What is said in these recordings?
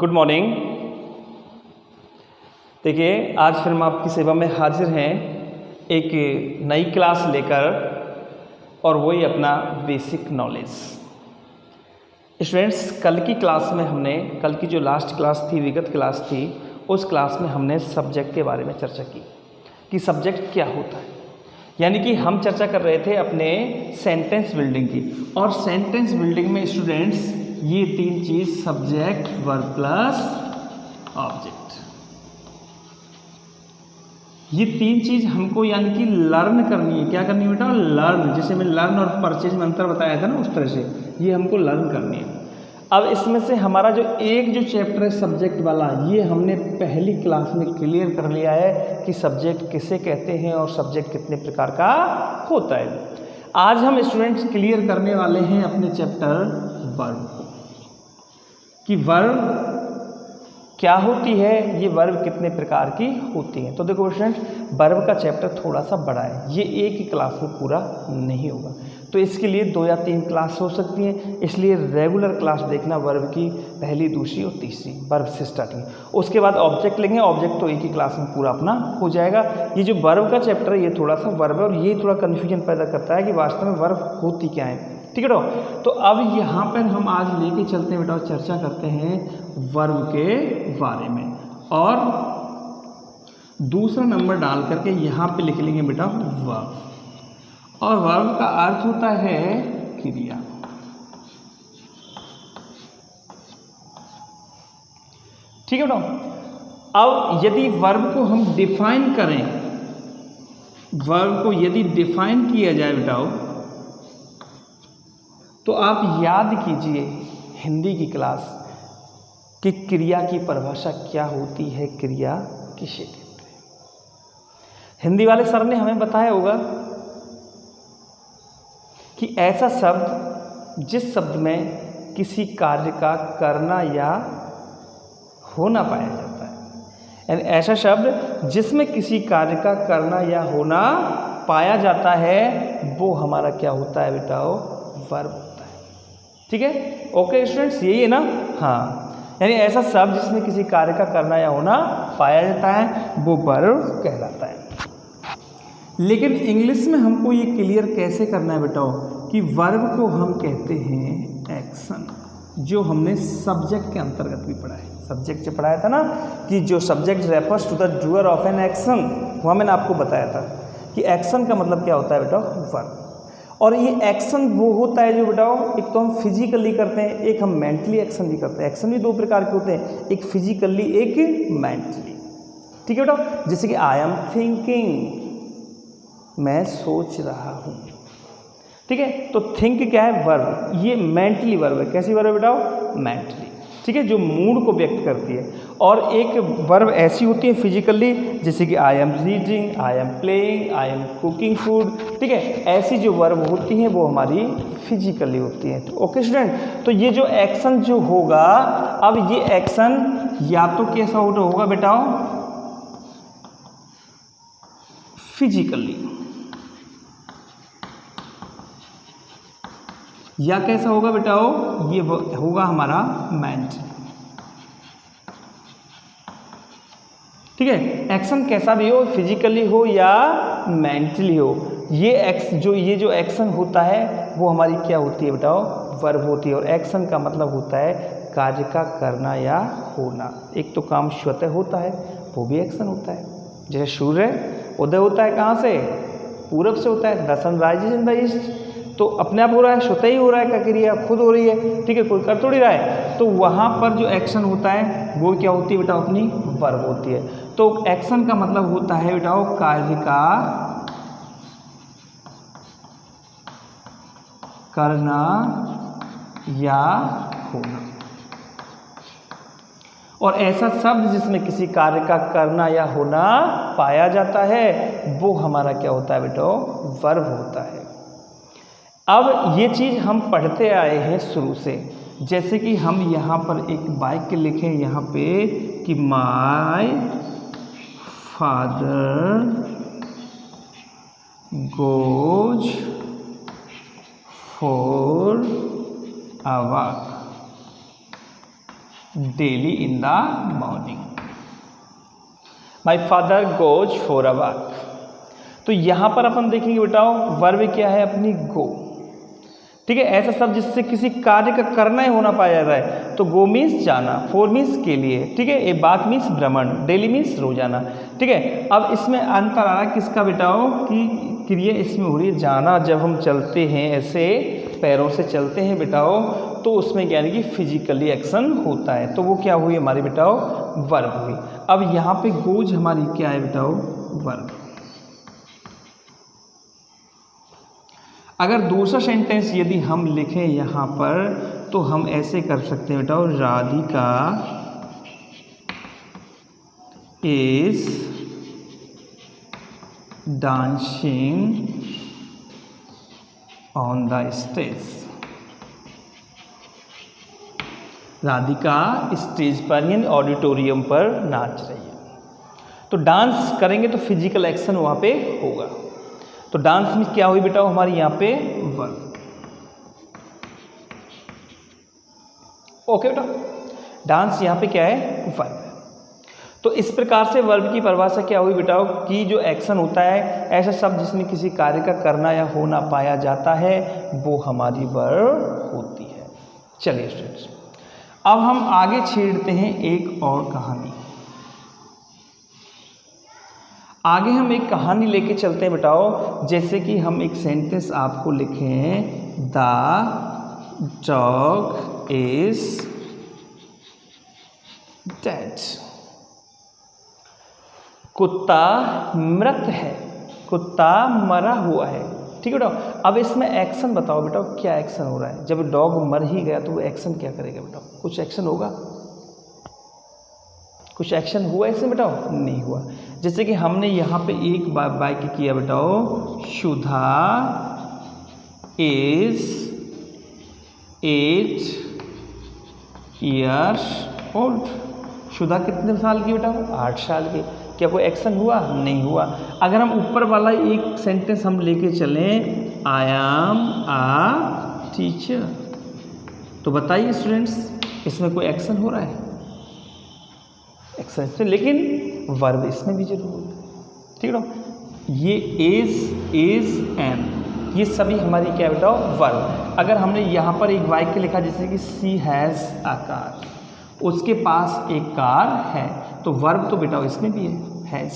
Good morning. देखिए, आज फिर हम आपकी सेवा में हाजिर हैं एक नई क्लास लेकर, और वही अपना बेसिक नॉलेज। स्टूडेंट्स, कल की क्लास में हमने, कल की जो लास्ट क्लास थी, विगत क्लास थी, उस क्लास में हमने सब्जेक्ट के बारे में चर्चा की कि सब्जेक्ट क्या होता है। यानी कि हम चर्चा कर रहे थे अपने सेंटेंस बिल्डिंग की, और सेंटेंस बिल्डिंग में स्टूडेंट्स ये तीन चीज़, सब्जेक्ट, वर्ब प्लस ऑब्जेक्ट, ये तीन चीज़ हमको यानी कि लर्न करनी है। क्या करनी है बेटा? लर्न। जैसे मैं लर्न और परचेज में अंतर बताया था ना, उस तरह से ये हमको लर्न करनी है। अब इसमें से हमारा जो चैप्टर है सब्जेक्ट वाला, ये हमने पहली क्लास में क्लियर कर लिया है कि सब्जेक्ट किसे कहते हैं और सब्जेक्ट कितने प्रकार का होता है। आज हम स्टूडेंट्स क्लियर करने वाले हैं अपने चैप्टर वर्ब को, कि वर्ब क्या होती है, ये वर्ब कितने प्रकार की होती है। तो देखो स्टूडेंट, वर्ब का चैप्टर थोड़ा सा बड़ा है, ये एक ही क्लास में पूरा नहीं होगा, तो इसके लिए 2 या 3 क्लास हो सकती हैं। इसलिए रेगुलर क्लास देखना वर्ब की, पहली, दूसरी और तीसरी, वर्ब से स्टार्टिंग। उसके बाद ऑब्जेक्ट लेंगे, ऑब्जेक्ट तो एक ही क्लास में पूरा अपना हो जाएगा। ये जो वर्ब का चैप्टर है, ये थोड़ा सा वर्ब है, और ये थोड़ा कन्फ्यूजन पैदा करता है कि वास्तव में वर्ब होती क्या है। ठीक है बेटा? तो अब यहाँ पर हम आज लेके चलते हैं बेटा, चर्चा करते हैं वर्ब के बारे में, और दूसरा नंबर डाल करके यहाँ पे लिख लेंगे बेटा वर्ब, और वर्ब का अर्थ होता है क्रिया। ठीक है बेटा? अब यदि वर्ब को हम डिफाइन करें, वर्ब को यदि डिफाइन किया जाए बेटा, तो आप याद कीजिए हिंदी की क्लास कि क्रिया की परिभाषा क्या होती है, क्रिया किसे कहते हैं। हिंदी वाले सर ने हमें बताया होगा कि ऐसा शब्द जिस शब्द में किसी कार्य का करना या होना पाया जाता है, यानी ऐसा शब्द जिसमें किसी कार्य का करना या होना पाया जाता है, वो हमारा क्या होता है बेटा? वर्ब होता है। ठीक है? ओके स्टूडेंट्स, यही है ना? हाँ, यानी ऐसा शब्द जिसमें किसी कार्य का करना या होना पाया जाता है, वो वर्ब कहलाता है। लेकिन इंग्लिश में हमको ये क्लियर कैसे करना है बेटा कि वर्ब को हम कहते हैं एक्शन, जो हमने सब्जेक्ट के अंतर्गत भी पढ़ा है। सब्जेक्ट जो पढ़ाया था ना, कि जो subject refers to the doer of an action, वहाँ मैंने आपको बताया था कि एक्शन का मतलब क्या होता है बेटा? वर्ब। और ये एक्शन वो होता है जो बेटा, एक तो हम फिजिकली करते हैं, एक हम मेंटली एक्शन भी करते हैं। एक्शन भी 2 प्रकार के होते हैं, एक फिजिकली, एक मेंटली। ठीक है बेटा? जैसे कि आई एम थिंकिंग, मैं सोच रहा हूँ। ठीक है? तो थिंक क्या है? वर्ब। ये मेंटली वर्ब है। कैसी वर्ब है बेटा? मेंटली। ठीक है? जो मूड को व्यक्त करती है। और एक वर्ब ऐसी होती है फिजिकली, जैसे कि I am reading, I am playing, I am cooking food. ठीक है? ऐसी जो वर्ब होती हैं वो हमारी फिजिकली होती हैं। तो ओके स्टूडेंट, तो ये जो एक्शन जो होगा, अब ये एक्शन या तो कैसा होगा बेटा? फिजिकली, या कैसा होगा बेटा? ये होगा हमारा मेंटली। ठीक है? एक्शन कैसा भी हो, फिजिकली हो या मेंटली हो, ये जो एक्शन होता है वो हमारी क्या होती है बेटा? वर्ब होती है। और एक्शन का मतलब होता है कार्य का करना या होना। एक तो काम स्वतः होता है, वो भी एक्शन होता है। जैसे सूर्य उदय होता है कहाँ से? पूरब से होता है। The sun rises in the east, तो अपने आप हो रहा है, स्वतः ही हो रहा है, क्या क्रिया खुद हो रही है। ठीक है? कोई कर थोड़ी रहा है। तो वहाँ पर जो एक्शन होता है वो क्या होती है बेटा? अपनी वर्ब होती है। तो एक्शन का मतलब होता है बेटा कार्य का करना या होना। और ऐसा शब्द जिसमें किसी कार्य का करना या होना पाया जाता है, वो हमारा क्या होता है बेटा? वर्ब होता है। अब ये चीज़ हम पढ़ते आए हैं शुरू से। जैसे कि हम यहाँ पर एक वाक्य लिखें यहाँ पे कि my father goes for a walk. Daily in the morning. My father goes for a walk. तो यहाँ पर अपन देखेंगे बेटाओ वर्ब क्या है अपनी गो। ठीक है, ऐसा शब्द जिससे किसी कार्य का करना ही होना पाया जाता है। तो गो मीन्स जाना, फॉर मीन्स के लिए, ठीक है, ए वॉक मीन्स भ्रमण, डेली मीन्स रोजाना। ठीक है, अब इसमें अंतर आ रहा है किसका बेटाओ कि क्रिया इसमें हो रही है जाना। जब हम चलते हैं ऐसे पैरों से चलते हैं बेटाओ तो उसमें क्या है कि फिजिकली एक्शन होता है। तो वो क्या हुई हमारी बेटाओ वर्ब हुई। अब यहाँ पे गोज हमारी क्या है बेटाओ वर्ब। अगर दूसरा सेंटेंस यदि हम लिखें यहाँ पर तो हम ऐसे कर सकते हैं बेटाओ Radhika is dancing on the stage. Radhika stage पर यानी ऑडिटोरियम पर नाच रही है। तो डांस करेंगे तो फिजिकल एक्शन वहाँ पे होगा। तो डांस में क्या हुई बेटा हमारी यहाँ पे वर्ब। ओके बेटा, डांस यहाँ पे क्या है वर्ब। तो इस प्रकार से वर्ब की परिभाषा क्या हुई बेटा कि जो एक्शन होता है ऐसा शब्द जिसमें किसी कार्य का करना या होना पाया जाता है वो हमारी वर्ब होती है। चलिए स्टूडेंट्स, अब हम आगे छेड़ते हैं एक और कहानी। आगे हम एक कहानी लेके चलते हैं बेटाओ। जैसे कि हम एक सेंटेंस आपको लिखें, द डॉग इज डेड। कुत्ता मृत है, कुत्ता मरा हुआ है। ठीक है बेटा, अब इसमें एक्शन बताओ बेटा क्या एक्शन हो रहा है। जब डॉग मर ही गया तो वो एक्शन क्या करेगा बेटा, कुछ एक्शन होगा, कुछ एक्शन हुआ इसमें बेटा नहीं हुआ। जैसे कि हमने यहाँ पे एक वाक्य किया बेटाओ, सुधा इज 8 years old। सुधा कितने साल की बेटा 8 साल की। क्या कोई एक्शन हुआ नहीं हुआ। अगर हम ऊपर वाला एक सेंटेंस हम लेके चलें, आई एम आ टीचर, तो बताइए स्टूडेंट्स इसमें कोई एक्शन हो रहा है, एक्शन से, लेकिन वर्ब इसमें भी जरूर है। ठीक है ना, ये इज एम ये सभी हमारी क्या बेटा वर्ब। अगर हमने यहाँ पर एक वाक्य लिखा जैसे कि सी हैज़ अ कार, उसके पास एक कार है, तो वर्ब तो बेटा इसमें भी हैज़,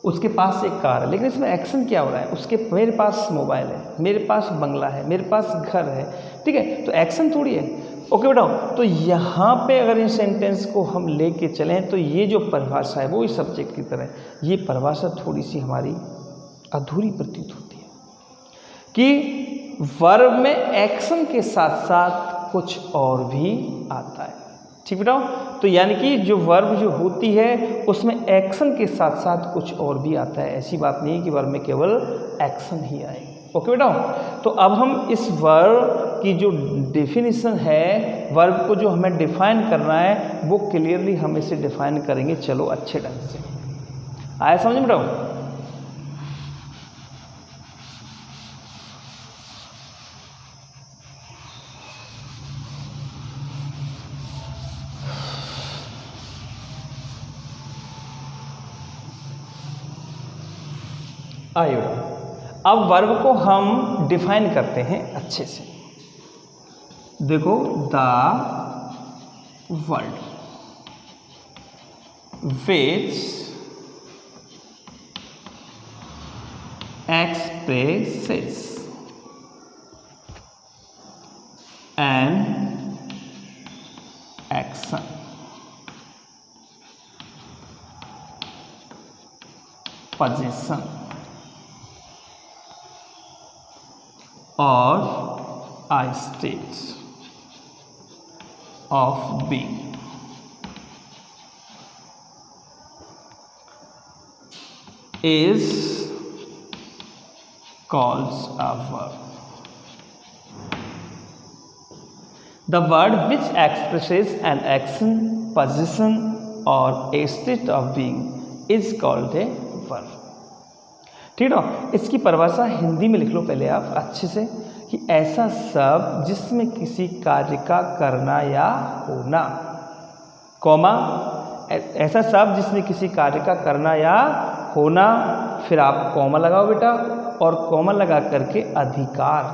उसके पास एक कार है। लेकिन इसमें एक्शन क्या हो रहा है, उसके मेरे पास मोबाइल है, मेरे पास बंगला है, मेरे पास घर है। ठीक है, तो एक्शन थोड़ी है। ओके बेटा, तो यहाँ पे अगर इस सेंटेंस को हम लेके चलें तो ये जो परिभाषा है वो इस सब्जेक्ट की तरह, ये परिभाषा थोड़ी सी हमारी अधूरी प्रतीत होती है कि वर्ब में एक्शन के साथ साथ कुछ और भी आता है। ठीक बेटा, तो यानी कि जो वर्ब जो होती है उसमें एक्शन के साथ साथ कुछ और भी आता है। ऐसी बात नहीं है कि वर्ब में केवल एक्शन ही आए। ओके बेटा, तो अब हम इस वर्ब की जो डेफिनेशन है, वर्ब को जो हमें डिफाइन करना है वो क्लियरली हम इसे डिफाइन करेंगे। चलो अच्छे ढंग से आया समझ में बेटा। आइए अब वर्ब को हम डिफाइन करते हैं अच्छे से। देखो, the word which expresses an action position or a state of being is called a verb. The word which expresses an action, position or a state of being is called a verb. ठीक है, इसकी परिभाषा हिंदी में लिख लो पहले आप अच्छे से कि ऐसा शब्द जिसमें किसी कार्य का करना या होना, कॉमा, ऐसा शब्द जिसमें किसी कार्य का करना या होना, फिर आप कॉमा लगाओ बेटा, और कॉमा लगा करके अधिकार,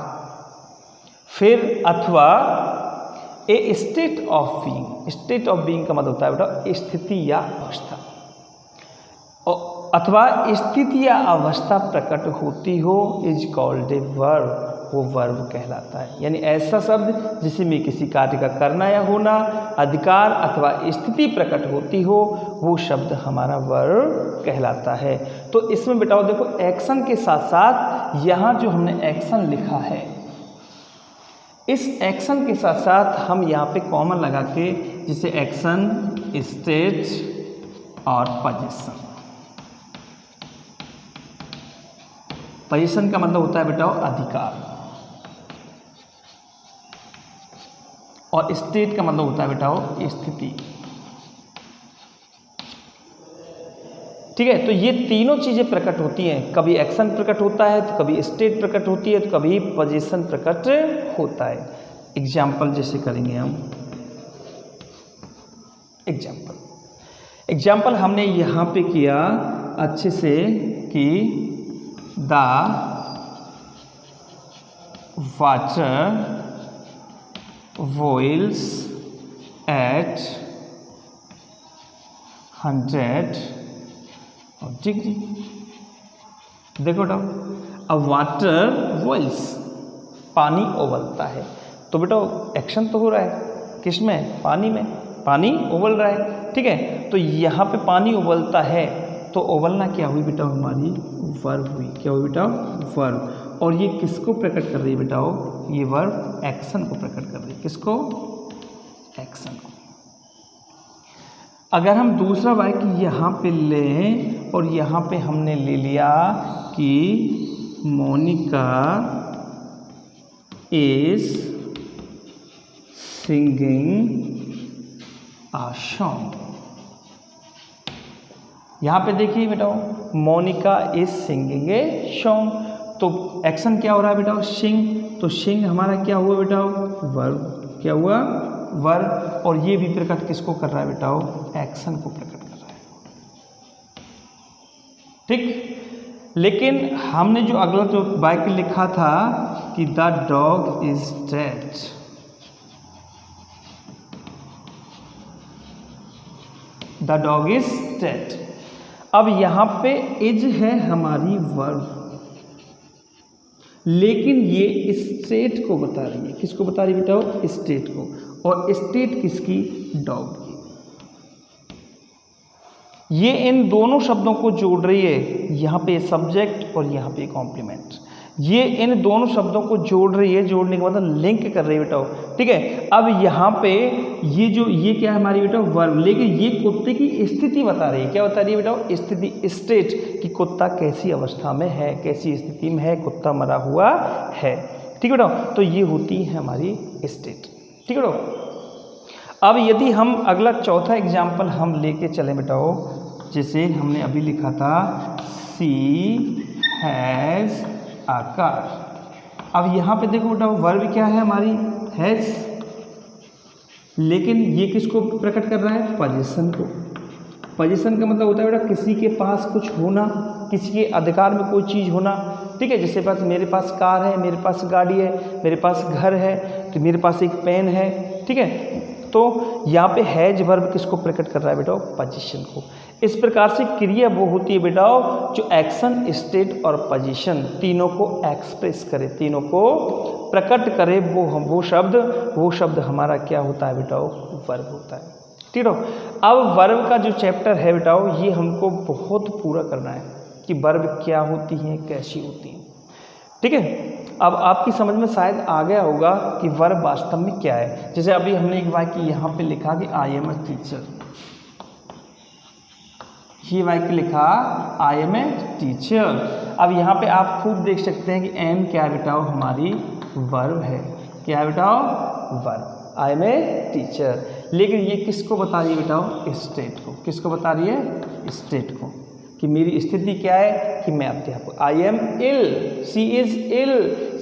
फिर अथवा a state of being. State of being का मतलब होता है बेटा स्थिति या अवस्था, अथवा स्थिति या अवस्था प्रकट होती हो इज कॉल्ड ए वर्ब, वो वर्ब कहलाता है। यानी ऐसा शब्द जिसमें किसी कार्य का करना या होना, अधिकार अथवा स्थिति प्रकट होती हो, वो शब्द हमारा वर्ब कहलाता है। तो इसमें बेटा देखो एक्शन के साथ साथ यहाँ जो हमने एक्शन लिखा है, इस एक्शन के साथ साथ हम यहाँ पे कॉमन लगा के, जिसे एक्शन, स्टेट और पोजीशन। पोजीशन का मतलब होता है बेटा अधिकार, और स्टेट का मतलब होता है बेटा स्थिति। ठीक है, तो ये तीनों चीज़ें प्रकट होती हैं, कभी एक्शन प्रकट होता है तो कभी स्टेट प्रकट होती है तो कभी पोजीशन प्रकट होता है। एग्जाम्पल जैसे करेंगे हम, एग्जाम्पल हमने यहाँ पे किया अच्छे से कि the water boils at 100 degree. देखो बेटा, अब वाटर बॉइल्स, पानी उबलता है, तो बेटा एक्शन तो हो रहा है किसमें, पानी में, पानी उबल रहा है। ठीक है, तो यहाँ पे पानी उबलता है, तो उबलना क्या हुई बेटा, हमारी वर्ब हुई। क्या हुई बेटा, वर्ब। और ये किसको प्रकट कर रही है बेटा, ये वर्ब एक्शन को प्रकट कर रही है। किसको, एक्शन को। अगर हम दूसरा वाक्य यहाँ पे लें और यहाँ पे हमने ले लिया कि Monica is singing a song. यहाँ पे देखिए बेटा, Monica is singing a song, तो एक्शन क्या हो रहा है बेटा, सिंग। तो सिंग हमारा क्या हुआ बेटा, वर्ब। क्या हुआ, वर्ब। और ये भी प्रकट किसको कर रहा है बेटा, एक्शन को प्रकट कर रहा है। ठीक, लेकिन हमने जो अगला जो वाक्य लिखा था कि the dog is dead, the dog is dead. अब यहाँ पे इज है हमारी वर्ब, लेकिन ये स्टेट को बता रही है। किसको बता रही है बेटा, स्टेट को। और स्टेट किसकी, डॉग की। ये इन दोनों शब्दों को जोड़ रही है, यहाँ पे सब्जेक्ट और यहाँ पे कॉम्प्लीमेंट। ये इन दोनों शब्दों को जोड़ रही है, जोड़ने के बाद लिंक कर रही है बेटा। ठीक है, अब यहाँ पे ये क्या है हमारी बेटा, वर्ब, लेकिन ये कुत्ते की स्थिति बता रही है। क्या बता रही है बेटा, स्थिति, स्टेट, कि कुत्ता कैसी अवस्था में है, कैसी स्थिति में है, कुत्ता मरा हुआ है। ठीक है बेटा, तो ये होती है हमारी स्टेट। ठीक है बेटा, अब यदि हम अगला चौथा एग्जाम्पल हम लेके चले बेटा, जैसे हमने अभी लिखा था सी हैज़ अ कार। अब यहाँ पे देखो बेटा, वर्ब क्या है हमारी, हैज़, लेकिन ये किसको प्रकट कर रहा है, पोजीशन को। पोजीशन का मतलब होता है बेटा किसी के पास कुछ होना, किसी के अधिकार में कोई चीज़ होना। ठीक है, जैसे पास मेरे पास कार है, मेरे पास गाड़ी है, मेरे पास घर है, तो मेरे पास एक पेन है। ठीक है, तो यहाँ पे हैज वर्ब किसको प्रकट कर रहा है बेटा, पोजीशन को। इस प्रकार से क्रिया वो होती है बेटा जो एक्शन, स्टेट और पोजीशन तीनों को एक्सप्रेस करे, तीनों को प्रकट करे। वो शब्द हमारा क्या होता है बेटा, वर्ब होता है। ठीक है, अब वर्ब का जो चैप्टर है बेटा, ये हमको बहुत पूरा करना है कि वर्ब क्या होती हैं, कैसी होती हैं। ठीक है, अब आपकी समझ में शायद आ गया होगा कि वर्ब वास्तव में क्या है। जैसे अभी हमने एक वाक्य यहाँ पे लिखा कि आई एम ए टीचर, ये वाक्य लिखा आई एम ए टीचर। अब यहाँ पे आप खूब देख सकते हैं कि एम क्या है बेटा, हमारी वर्ब है। क्या है बेटा, verb, I am a teacher. लेकिन ये किसको बता रही है बेटा, स्टेट को। किसको बता रही है, स्टेट को। कि मेरी स्थिति क्या है कि मैं अध्यापक, I am ill, she is ill,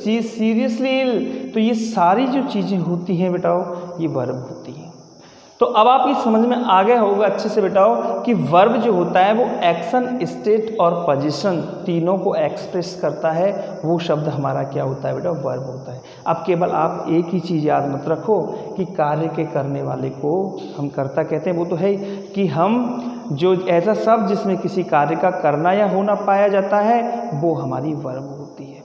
she is seriously ill. तो ये सारी जो चीज़ें होती हैं बेटाओ ये वर्ब होती हैं। तो अब आपकी समझ में आ गया होगा अच्छे से बेटाओ कि वर्ब जो होता है वो एक्शन, स्टेट और पोजीशन तीनों को एक्सप्रेस करता है, वो शब्द हमारा क्या होता है बेटा, वर्ब होता है। अब केवल आप एक ही चीज़ याद मत रखो कि कार्य के करने वाले को हम कर्ता कहते हैं, वो तो है कि हम जो ऐसा शब्द जिसमें किसी कार्य का करना या होना पाया जाता है वो हमारी वर्ब होती है।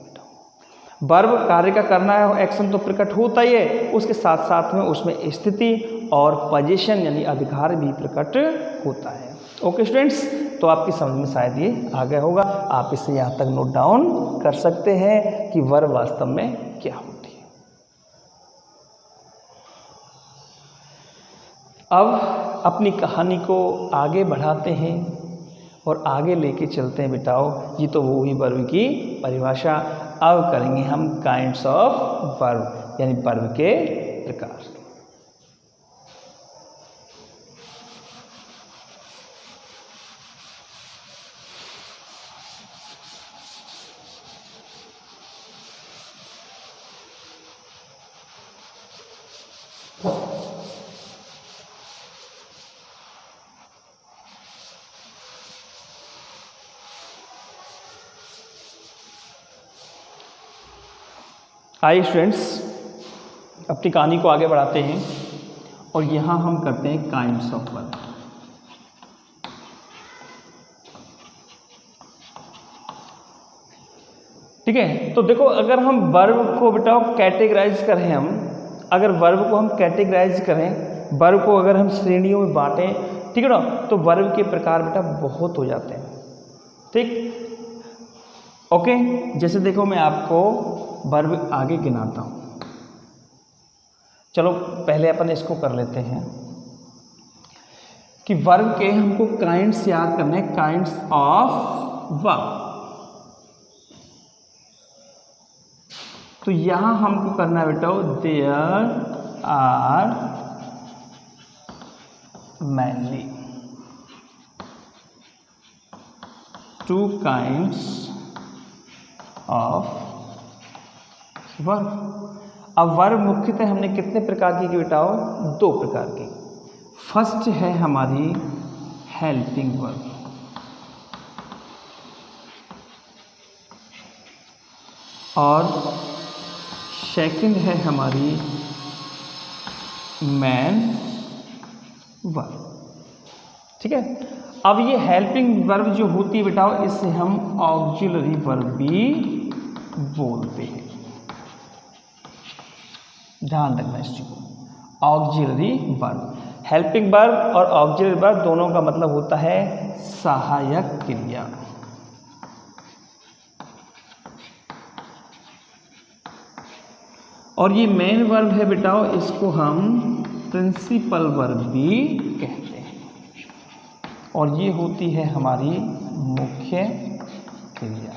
वर्ब कार्य का करना है, एक्शन तो प्रकट होता ही है, उसके साथ साथ में उसमें स्थिति और पोजीशन यानी अधिकार भी प्रकट होता है। ओके स्टूडेंट्स, तो आपकी समझ में शायद ये आ गया होगा। आप इसे यहाँ तक नोट डाउन कर सकते हैं कि वर्ब वास्तव में क्या होती है। अब अपनी कहानी को आगे बढ़ाते हैं और आगे लेके चलते हैं बेटाओ। ये तो वो ही वर्ब की परिभाषा। अब करेंगे हम काइंड्स ऑफ वर्ब यानी वर्ब के प्रकार। आइए स्टूडेंट्स अपनी कहानी को आगे बढ़ाते हैं और यहाँ हम करते हैं काइंड्स ऑफ वर्ब। ठीक है, तो देखो अगर हम वर्ब को बेटा कैटेगराइज करें, हम अगर वर्ब को हम कैटेगराइज करें, वर्ब को अगर हम श्रेणियों में बांटें, ठीक है ना, तो वर्ब के प्रकार बेटा बहुत हो जाते हैं। ठीक, ओके, जैसे देखो मैं आपको वर्ब आगे गिनाता हूँ। चलो पहले अपन इसको कर लेते हैं कि वर्ब के हमको काइंड्स याद करने, काइंड्स ऑफ वर्ब। तो यहां हमको करना है बेटा there are mainly two kinds of verb. अब वर्ब मुख्यतः हमने कितने प्रकार की बेटाओ, दो प्रकार की। फर्स्ट है हमारी हेल्पिंग वर्ब और सेकंड है हमारी मैन वर्ब। ठीक है, अब ये हेल्पिंग वर्ब जो होती है बेटाओ इससे हम ऑक्सिलरी वर्ब भी बोलते हैं। ध्यान रखना इस चीज को, ऑक्सिलरी वर्ब, हेल्पिंग वर्ब और ऑक्सिलरी वर्ब दोनों का मतलब होता है सहायक क्रिया। और ये मेन वर्ब है बेटाओ, इसको हम प्रिंसिपल वर्ब भी कहते हैं और ये होती है हमारी मुख्य क्रिया।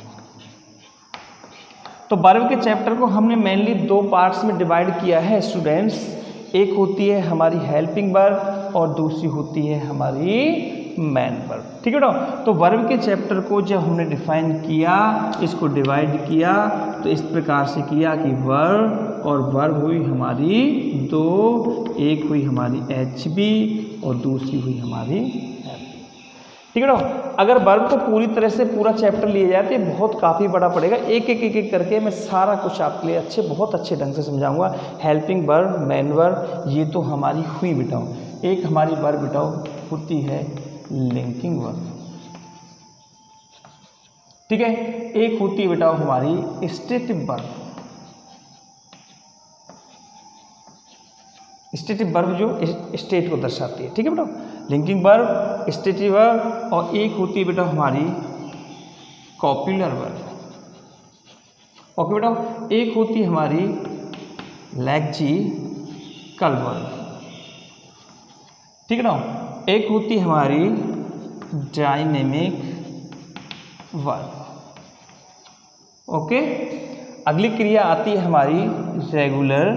तो वर्ब के चैप्टर को हमने मेनली दो पार्ट्स में डिवाइड किया है स्टूडेंट्स। एक होती है हमारी हेल्पिंग वर्ब और दूसरी होती है हमारी मैन वर्ब। ठीक है ना, तो वर्ब के चैप्टर को जब हमने डिफाइन किया, इसको डिवाइड किया, तो इस प्रकार से किया कि वर्ब और वर्ब हुई हमारी दो, एक हुई हमारी HB और दूसरी हुई हमारी LP। ठीक है ना, अगर वर्ब को पूरी तरह से पूरा चैप्टर लिए जाए तो ये बहुत काफ़ी बड़ा पड़ेगा। एक एक एक एक करके मैं सारा कुछ आपके लिए बहुत अच्छे ढंग से समझाऊंगा। हेल्पिंग वर्ब, मैन वर्ब, ये तो हमारी हुई बेटाओ। एक हमारी वर्ब बेटाओ होती है लिंकिंग वर्ब। ठीक है, एक होती है बेटाओ हमारी स्टेटिव वर्ब। स्टेटिव वर्ब जो स्टेट को दर्शाती है। ठीक है बेटा, लिंकिंग वर्ब, स्टेटिव वर्ब, और एक होती है बेटा हमारी कॉपुलर वर्ब। ओके बेटा, एक होती है हमारी लेक्सिकल वर्ब। ठीक है ना, एक होती है हमारी डायनेमिक वर्ब। ओके, अगली क्रिया आती है हमारी रेगुलर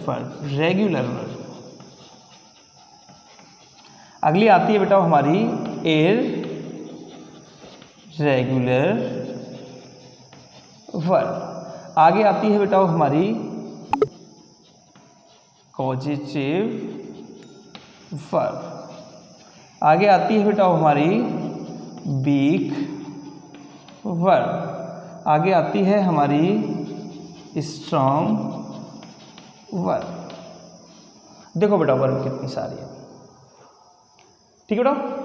वर्ब, रेगुलर वर्ब। अगली आती है बेटा हमारी रेगुलर वर्ब। आगे आती है बेटा हमारी पॉजिटिव वर्ब। आगे आती है बेटा हमारी वीक वर्ब। आगे आती है हमारी स्ट्रॉन्ग वर्ब। देखो बेटा वर्ब कितनी सारी है, ठीक है बेटा।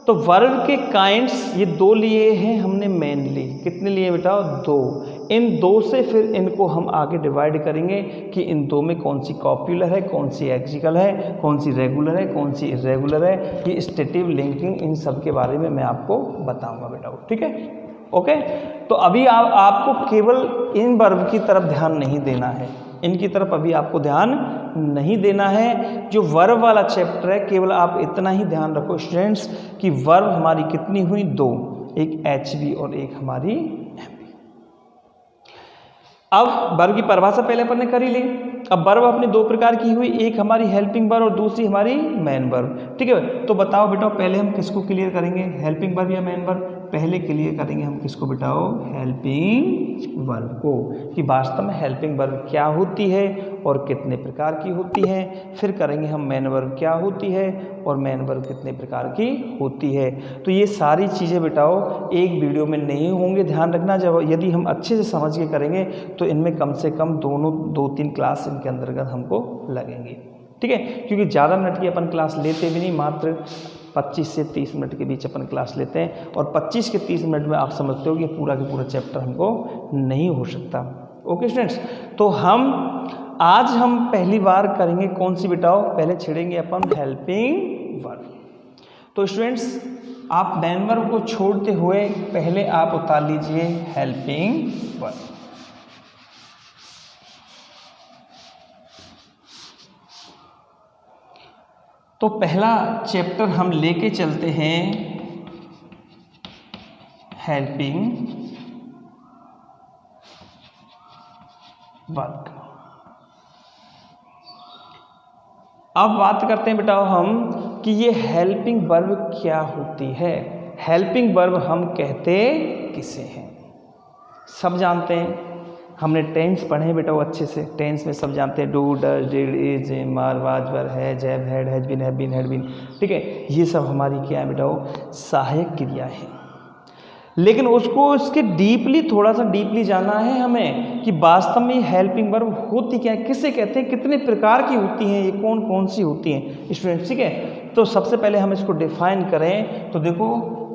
तो वर्ब के काइंड्स ये दो लिए हैं हमने मेनली। कितने लिए बेटा? दो। इन दो से फिर इनको हम आगे डिवाइड करेंगे कि इन दो में कौन सी कॉप्युलर है, कौन सी एक्सिकल है, कौन सी रेगुलर है, कौन सी इरेगुलर है। ये स्टेटिव लिंकिंग इन सब के बारे में मैं आपको बताऊंगा बेटा, ठीक है। ओके, तो अभी आपको केवल इन वर्ब की तरफ ध्यान नहीं देना है, इनकी तरफ अभी आपको ध्यान नहीं देना है। जो वर्ब वाला चैप्टर है केवल आप इतना ही ध्यान रखो स्टूडेंट्स कि वर्ब हमारी कितनी हुई? दो, एक एचवी और एक हमारी एमवी। अब वर्ब की परिभाषा पहले अपन ने कर ही ली। अब वर्ब अपनी दो प्रकार की हुई, एक हमारी हेल्पिंग वर्ब और दूसरी हमारी मेन वर्ब, ठीक है। तो बताओ बेटा पहले हम किसको क्लियर करेंगे, हेल्पिंग वर्ब या मेन वर्ब? पहले क्लियर करेंगे हम किसको बेटाओ? हेल्पिंग वर्ब को, कि वास्तव में हेल्पिंग वर्ब क्या होती है और कितने प्रकार की होती है। फिर करेंगे हम मेन वर्ब क्या होती है और मेन वर्ब कितने प्रकार की होती है। तो ये सारी चीज़ें बेटाओ एक वीडियो में नहीं होंगे, ध्यान रखना। जब यदि हम अच्छे से समझ के करेंगे तो इनमें कम से कम दोनों 2-3 क्लास इनके अंतर्गत हमको लगेंगी, ठीक है। क्योंकि ज़्यादा मिनट की अपन क्लास लेते भी नहीं, मात्र 25 से 30 मिनट के बीच अपन क्लास लेते हैं। और 25 के 30 मिनट में आप समझते हो कि पूरा का पूरा चैप्टर हमको नहीं हो सकता। ओके स्टूडेंट्स, तो आज हम पहली बार करेंगे कौन सी बेटाओ? पहले छेड़ेंगे अपन हेल्पिंग वर्ब। तो स्टूडेंट्स आप मेन वर्ब को छोड़ते हुए पहले आप उतार लीजिए हेल्पिंग वर्ब। तो पहला चैप्टर हम लेके चलते हैं हेल्पिंग वर्ब। अब बात करते हैं बेटा हम कि ये हेल्पिंग वर्ब क्या होती है। हेल्पिंग वर्ब हम कहते किसे हैं? सब जानते हैं, हमने टेंस पढ़े हैं बेटा वो अच्छे से। टेंस में सब जानते हैं, do, does, did, is, am, are, was, were, has, जैब, had, has been, have been, had been, ठीक है। ये सब हमारी क्या है बेटा? वो सहायक क्रिया है। लेकिन उसको इसके डीपली, थोड़ा सा डीपली जानना है हमें कि वास्तव में हेल्पिंग वर्ब होती क्या है, किसे कहते हैं, कितने प्रकार की होती हैं, ये कौन कौन सी होती हैं स्टूडेंट्स, ठीक है। तो सबसे पहले हम इसको डिफाइन करें तो देखो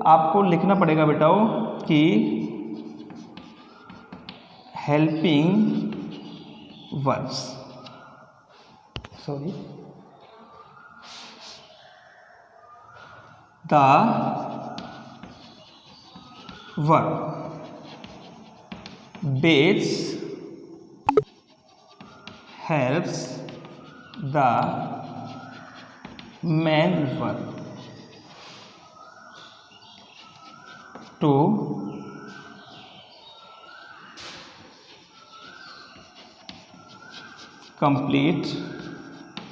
आपको लिखना पड़ेगा बेटाओ कि helping verbs, sorry, the verb which helps the main verb to complete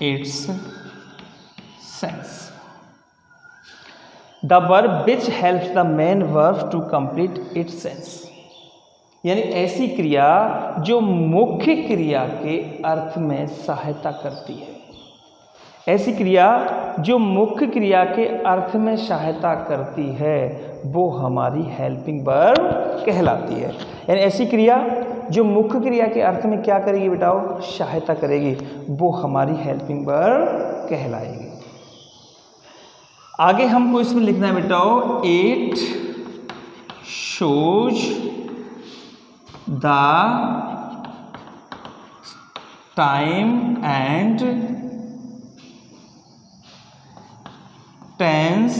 its sense. The verb which helps the main verb to complete its sense, यानी ऐसी क्रिया जो मुख्य क्रिया के अर्थ में सहायता करती है। ऐसी क्रिया जो मुख्य क्रिया के अर्थ में सहायता करती है वो हमारी हेल्पिंग वर्ब कहलाती है। यानी ऐसी क्रिया जो मुख्य क्रिया के अर्थ में क्या करेगी बेटाओ? सहायता करेगी, वो हमारी हेल्पिंग वर्ब कहलाएगी। आगे हमको इसमें लिखना है बेटाओ, it shows the time and tense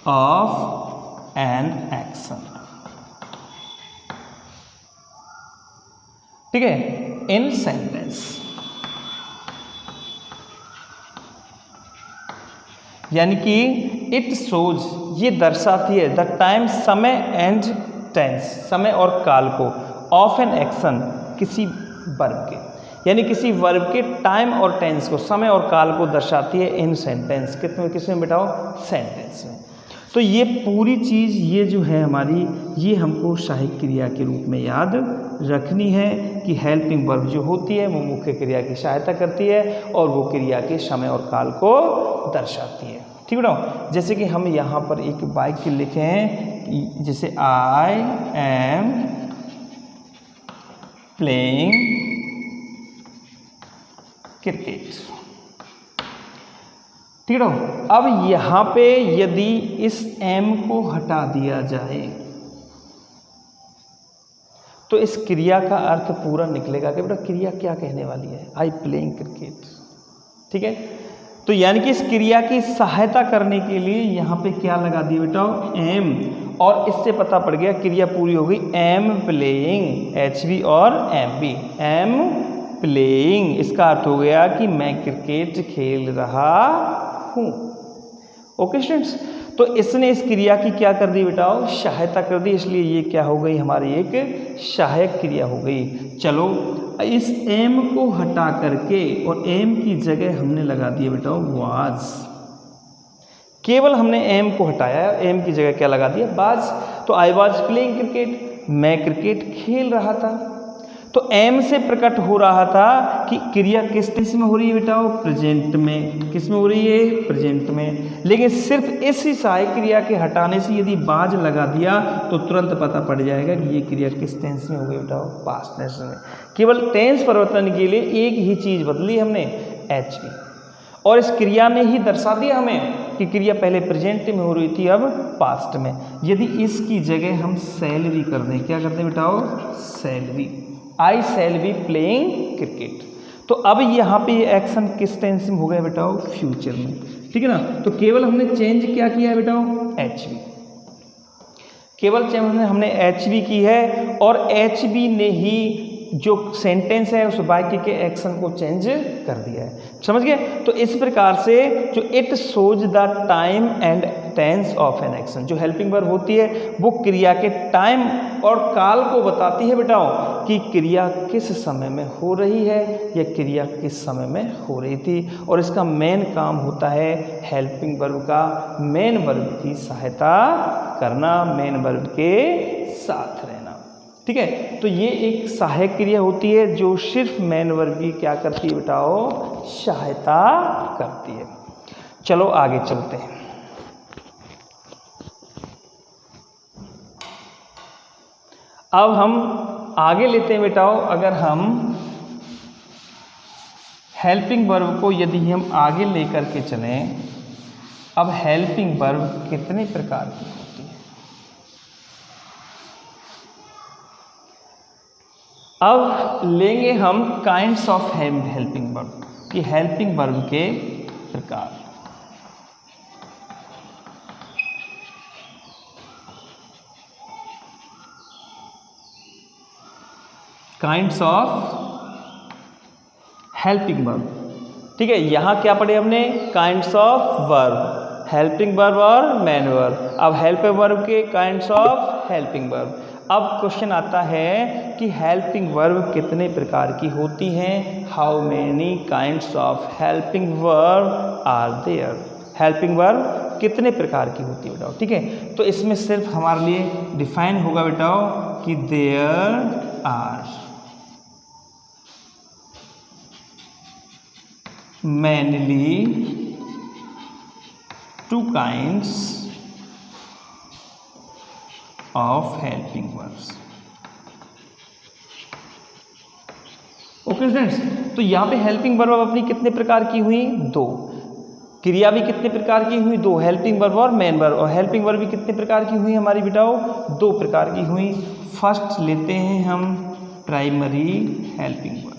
of an action, ठीक है, इन सेंटेंस। यानी कि इट शोज, ये दर्शाती है, द टाइम, समय, एंड टेंस, समय और काल को, ऑफ एन एक्शन, किसी वर्ब के, यानी किसी वर्ब के टाइम और टेंस को, समय और काल को दर्शाती है इन सेंटेंस। किसमें बेटाओ? सेंटेंस में। तो ये पूरी चीज़ ये जो है हमारी, ये हमको सहायक क्रिया के रूप में याद रखनी है कि हेल्पिंग वर्ब जो होती है वो मुख्य क्रिया की सहायता करती है और वो क्रिया के समय और काल को दर्शाती है। ठीक बेटा, जैसे कि हम यहाँ पर एक वाक्य लिखे हैं, जैसे आई एम प्लेइंग क्रिकेट। ठीक है, अब यहाँ पे यदि इस एम को हटा दिया जाए तो इस क्रिया का अर्थ पूरा निकलेगा कि बेटा क्रिया क्या कहने वाली है, आई प्लेइंग क्रिकेट। ठीक है, तो यानी कि इस क्रिया की सहायता करने के लिए यहाँ पे क्या लगा दिया बेटा, एम, और इससे पता पड़ गया क्रिया पूरी हो गई। एम प्लेइंग, एच बी और एम बी, एम प्लेइंग, इसका अर्थ हो गया कि मैं क्रिकेट खेल रहा हूँ। ओके स्टूडेंट्स, तो इसने इस क्रिया की क्या कर दी बेटा, सहायता कर दी, इसलिए ये क्या हो गई हमारी एक सहायक क्रिया हो गई। चलो इस एम को हटा करके और एम की जगह हमने लगा दिया बेटा वाज। केवल हमने एम को हटाया, एम की जगह क्या लगा दिया, वाज। तो आई वाज प्लेइंग क्रिकेट, मैं क्रिकेट खेल रहा था। तो एम से प्रकट हो रहा था कि क्रिया किस टेंस में हो रही है बेटा, प्रेजेंट में। किस में हो रही है, प्रेजेंट में। लेकिन सिर्फ इसी सहायक क्रिया के हटाने से यदि बाज लगा दिया तो तुरंत पता पड़ जाएगा कि ये क्रिया किस टेंस में हो गई बेटा, पास्ट टेंस में। केवल टेंस परिवर्तन के लिए एक ही चीज बदली हमने, एच बी, और इस क्रिया ने ही दर्शा दिया हमें कि क्रिया पहले प्रेजेंट में हो रही थी, अब पास्ट में। यदि इसकी जगह हम सैलरी कर दें, क्या कर दें बेटा, salary, I shall be playing cricket. तो अब यहाँ पे ये एक्शन किस टेंस में हो गया बेटा, फ्यूचर में। ठीक है ना, तो केवल हमने चेंज क्या किया है बेटा, एच बी, केवल चेंज हमने एच बी की है, और एच बी ने ही जो सेंटेंस है उस वाक्य के एक्शन को चेंज कर दिया है। समझ गए? तो इस प्रकार से जो it shows the time and tense of an action, जो हेल्पिंग वर्ब होती है वो क्रिया के टाइम और काल को बताती है बेटाओ कि क्रिया किस समय में हो रही है या क्रिया किस समय में हो रही थी। और इसका मेन काम होता है हेल्पिंग वर्ब का मेन वर्ब की सहायता करना, मेन वर्ब के साथ रहना। ठीक है, तो ये एक सहायक क्रिया होती है जो सिर्फ मेन वर्ब की क्या करती है बेटाओ, सहायता करती है। चलो आगे चलते हैं। अब हम आगे लेते हैं बेटाओ, अगर हम हेल्पिंग वर्ब को यदि हम आगे लेकर के चलें, अब हेल्पिंग वर्ब कितने प्रकार की होती है। अब लेंगे हम काइंड्स ऑफ हेल्पिंग वर्ब, कि हेल्पिंग वर्ब के प्रकार। Kinds of helping verb. ठीक है, यहाँ क्या पढ़े हमने, kinds of verb, helping verb और मेन वर्ब। अब हेल्पिंग वर्ब के काइंड्स ऑफ हेल्पिंग वर्ब। अब क्वेश्चन आता है कि हेल्पिंग वर्ब कितने प्रकार की होती हैं, how many kinds of helping verb are there. Helping verb कितने प्रकार की होती है बेटाओ। ठीक है, तो इसमें सिर्फ हमारे लिए डिफाइन होगा बेटाओ कि there are mainly two kinds of helping verbs। Okay students, तो यहाँ पे हेल्पिंग वर्ब अपनी कितने प्रकार की हुई, दो। क्रिया भी कितने प्रकार की हुई, दो, हेल्पिंग वर्ब और मेन वर्ब। और हेल्पिंग वर्ब भी कितने प्रकार की हुई हमारी बेटाओ, दो प्रकार की हुई। फर्स्ट लेते हैं हम प्राइमरी हेल्पिंग वर्ब।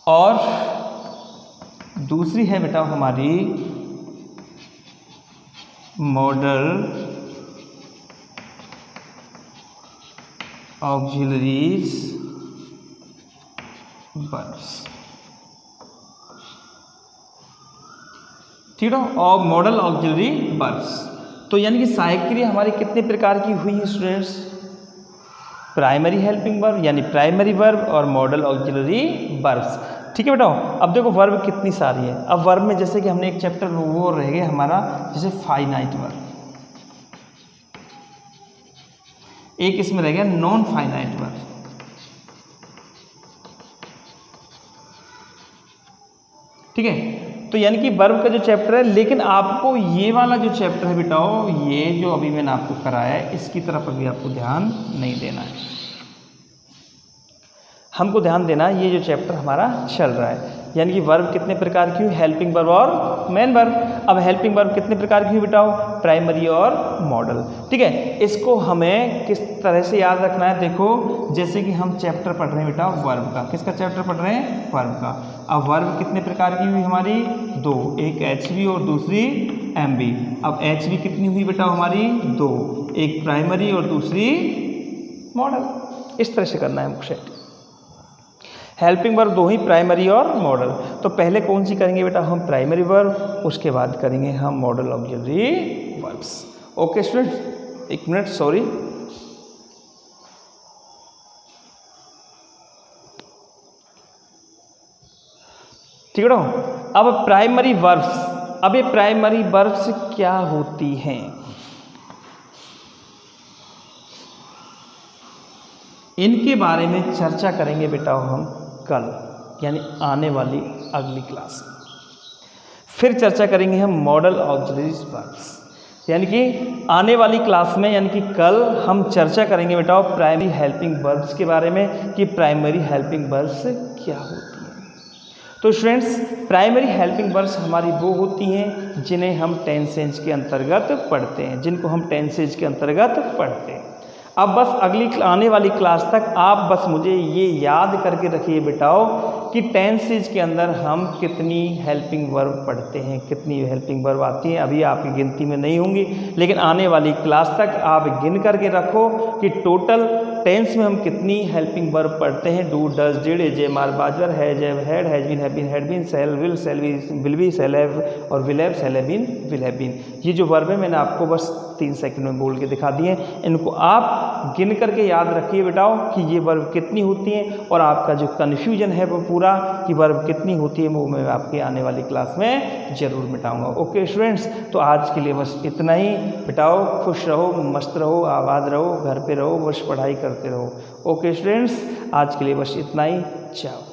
और दूसरी है बेटा हमारी मॉडल ऑक्सिलरीज वर्ब्स। ठीक है, और मॉडल ऑक्सिलरी वर्ब्स। तो यानी कि सहायक क्रिया हमारी कितने प्रकार की हुई है स्टूडेंट्स, प्राइमरी हेल्पिंग वर्ब यानी प्राइमरी वर्ब और मॉडल ऑक्सिलरी वर्ब्स। ठीक है बेटा, अब देखो वर्ब कितनी सारी है। अब वर्ब में जैसे कि हमने एक चैप्टर वो रह गया हमारा, जैसे फाइनाइट वर्ब, एक इसमें रह गया नॉन फाइनाइट वर्ब। ठीक है, तो यानी कि वर्ब का जो चैप्टर है, लेकिन आपको ये वाला जो चैप्टर है बेटाओ, ये जो अभी मैंने आपको कराया है, इसकी तरफ अभी आपको ध्यान नहीं देना है। हमको ध्यान देना है ये जो चैप्टर हमारा चल रहा है, यानी कि वर्ब कितने प्रकार की हुई, हेल्पिंग वर्ब और मेन वर्ब। अब हेल्पिंग वर्ब कितने प्रकार की हुई बेटाओ, प्राइमरी और मॉडल। ठीक है, इसको हमें किस तरह से याद रखना है, देखो जैसे कि हम चैप्टर पढ़ रहे हैं बेटा वर्ब का, किसका चैप्टर पढ़ रहे हैं, वर्ब का। अब वर्ब कितने प्रकार की हुई हमारी, दो, एक HV और दूसरी MV। अब HV कितनी हुई बेटा हमारी, दो, एक प्राइमरी और दूसरी मॉडल। इस तरह से करना है हमको सेट। हेल्पिंग वर्ब दो ही, प्राइमरी और मॉडल। तो पहले कौन सी करेंगे बेटा हम, प्राइमरी वर्ब, उसके बाद करेंगे हम model auxiliary verbs. Okay students, एक मिनट, सॉरी। ठीक है, अब प्राइमरी वर्ब्स, अब ये प्राइमरी वर्ब्स क्या होती हैं, इनके बारे में चर्चा करेंगे बेटा हम कल, यानी आने वाली अगली क्लास में। फिर चर्चा करेंगे हम मॉडल ऑक्सिलरी वर्ब्स, यानी कि आने वाली क्लास में, यानी कि कल हम चर्चा करेंगे बेटा प्राइमरी हेल्पिंग वर्ब्स के बारे में कि प्राइमरी हेल्पिंग वर्ब्स क्या होती हैं। तो स्टूडेंट्स, प्राइमरी हेल्पिंग वर्ब्स हमारी वो होती हैं जिन्हें हम टेंसेज के अंतर्गत पढ़ते हैं, जिनको हम टेंसेज के अंतर्गत पढ़ते हैं। अब बस अगली आने वाली क्लास तक आप बस मुझे ये याद करके रखिए बेटाओ कि टेंसेज के अंदर हम कितनी हेल्पिंग वर्ब पढ़ते हैं, कितनी हेल्पिंग वर्ब आती हैं। अभी आपकी गिनती में नहीं होंगी, लेकिन आने वाली क्लास तक आप गिन करके रखो कि टोटल टेंस में हम कितनी हेल्पिंग वर्ब पढ़ते हैं। Do, does, did, is, am, are, was were, has, have, had, has been, had been, shall, will be, shall have और will have, shall have been, will have been. ये जो verb है मैंने आपको बस 3 सेकंड में बोल के दिखा दिए। इनको आप गिन करके याद रखिए बेटाओ कि ये वर्ब कितनी होती हैं, और आपका जो कन्फ्यूजन है वो पूरा कि वर्ब कितनी होती है वो मैं आपके आने वाली क्लास में ज़रूर मिटाऊंगा। ओके स्टूडेंट्स, तो आज के लिए बस इतना ही बेटाओ। खुश रहो, मस्त रहो, आबाद रहो, घर पे रहो, बस पढ़ाई करते रहो। ओके स्टूडेंट्स, आज के लिए बस इतना ही, चाओ।